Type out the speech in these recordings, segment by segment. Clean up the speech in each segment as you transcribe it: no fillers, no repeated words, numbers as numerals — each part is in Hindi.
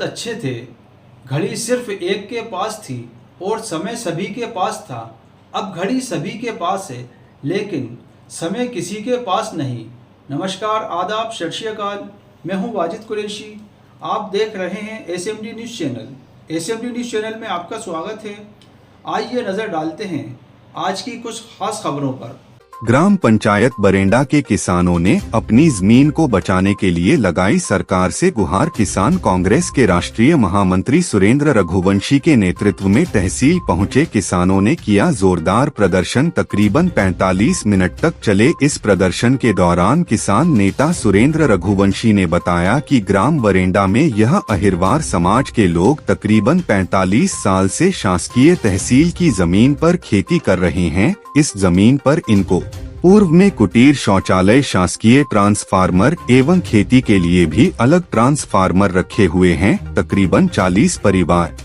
बहुत अच्छे थे। घड़ी सिर्फ एक के पास थी और समय सभी के पास था। अब घड़ी सभी के पास है लेकिन समय किसी के पास नहीं। नमस्कार, आदाब, सत श्री अकाल। मैं हूं वाजिद कुरैशी। आप देख रहे हैं SMD news channel. SMD news channel में आपका स्वागत है। आइए नज़र डालते हैं आज की कुछ खास खबरों पर। ग्राम पंचायत बरेंडा के किसानों ने अपनी जमीन को बचाने के लिए लगाई सरकार से गुहार। किसान कांग्रेस के राष्ट्रीय महामंत्री सुरेंद्र रघुवंशी के नेतृत्व में तहसील पहुंचे किसानों ने किया जोरदार प्रदर्शन। तकरीबन 45 मिनट तक चले इस प्रदर्शन के दौरान किसान नेता सुरेंद्र रघुवंशी ने बताया कि ग्राम बरेंडा में यह अहिरवार समाज के लोग तकरीबन 45 साल से शासकीय तहसील की जमीन पर खेती कर रहे हैं। इस जमीन पर इनको पूर्व में कुटीर, शौचालय, शासकीय ट्रांसफार्मर एवं खेती के लिए भी अलग ट्रांसफार्मर रखे हुए हैं। तकरीबन 40 परिवार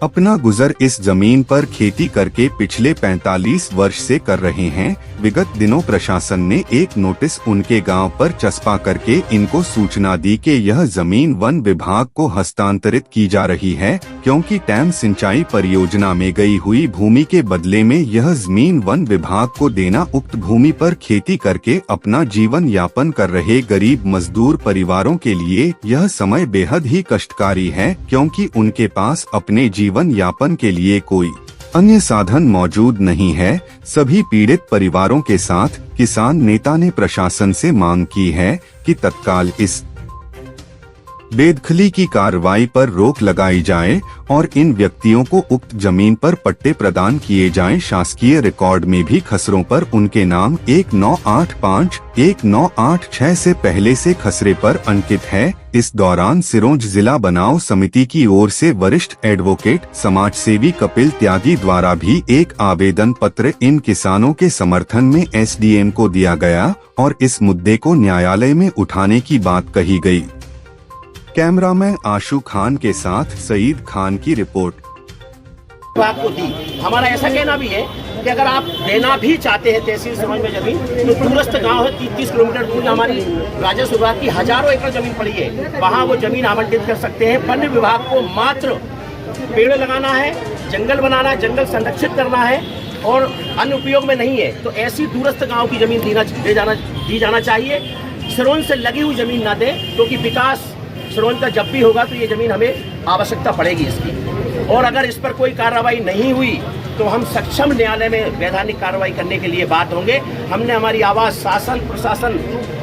अपना गुजर इस जमीन पर खेती करके पिछले 45 वर्ष से कर रहे हैं। विगत दिनों प्रशासन ने एक नोटिस उनके गांव पर चस्पा करके इनको सूचना दी कि यह जमीन वन विभाग को हस्तांतरित की जा रही है, क्योंकि डैम सिंचाई परियोजना में गई हुई भूमि के बदले में यह जमीन वन विभाग को देना। उक्त भूमि पर खेती करके अपना जीवन यापन कर रहे गरीब मजदूर परिवारों के लिए यह समय बेहद ही कष्टकारी है, क्योंकि उनके पास अपने जीवन यापन के लिए कोई अन्य साधन मौजूद नहीं है। सभी पीड़ित परिवारों के साथ किसान नेता ने प्रशासन से मांग की है कि तत्काल इस बेदखली की कार्रवाई पर रोक लगाई जाए और इन व्यक्तियों को उक्त जमीन पर पट्टे प्रदान किए जाएं। शासकीय रिकॉर्ड में भी खसरों पर उनके नाम 1985, 1986 से पहले से खसरे पर अंकित है। इस दौरान सिरोंज जिला बनाओ समिति की ओर से वरिष्ठ एडवोकेट समाजसेवी कपिल त्यागी द्वारा भी एक आवेदन पत्र इन किसानों के समर्थन में एसडीएम को दिया गया और इस मुद्दे को न्यायालय में उठाने की बात कही गई। कैमरामैन आशु खान के साथ सईद खान की रिपोर्ट। आपको दी, हमारा ऐसा कहना भी है कि अगर आप देना भी चाहते हैं तहसील समाज में जमीन, तो दूरस्थ गांव है 30 किलोमीटर दूर हमारी राजस्व विभाग की हजारों एकड़ जमीन पड़ी है, वहां वो जमीन आवंटित कर सकते हैं। वन विभाग को मात्र पेड़ लगाना है, जंगल बनाना है, जंगल संरक्षित करना है और अन्य उपयोग में नहीं है। तो ऐसी दूरस्थ गाँव की जमीन दी जाना चाहिए। सिरोंज से लगी हुई जमीन ना दे, क्योंकि विकास सिरोंज का जब भी होगा तो ये जमीन हमें आवश्यकता पड़ेगी इसकी। और अगर इस पर कोई कार्रवाई नहीं हुई तो हम सक्षम न्यायालय में वैधानिक कार्रवाई करने के लिए बात होंगे। हमने हमारी आवाज शासन प्रशासन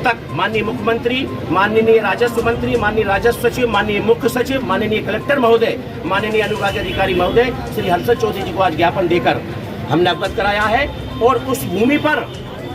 तक माननीय मुख्यमंत्री, माननीय राजस्व मंत्री, माननीय राजस्व सचिव, माननीय मुख्य सचिव, माननीय कलेक्टर महोदय, माननीय अनुविभागीय अधिकारी महोदय श्री हर्षद चौधरी जी को आज ज्ञापन देकर हमने अवगत कराया है। और उस भूमि पर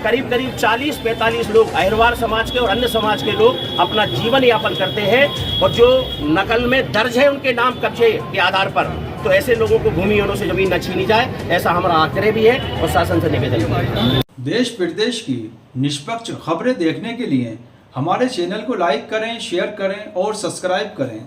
करीब 40-45 लोग अहिरवार समाज के और अन्य समाज के लोग अपना जीवन यापन करते हैं और जो नकल में दर्ज है उनके नाम कब्जे के आधार पर, तो ऐसे लोगों को भूमिहीनों से जमीन न छीनी जाए, ऐसा हमारा आग्रह भी है और शासन से निवेदन भी है। देश प्रदेश की निष्पक्ष खबरें देखने के लिए हमारे चैनल को लाइक करें, शेयर करें और सब्सक्राइब करें।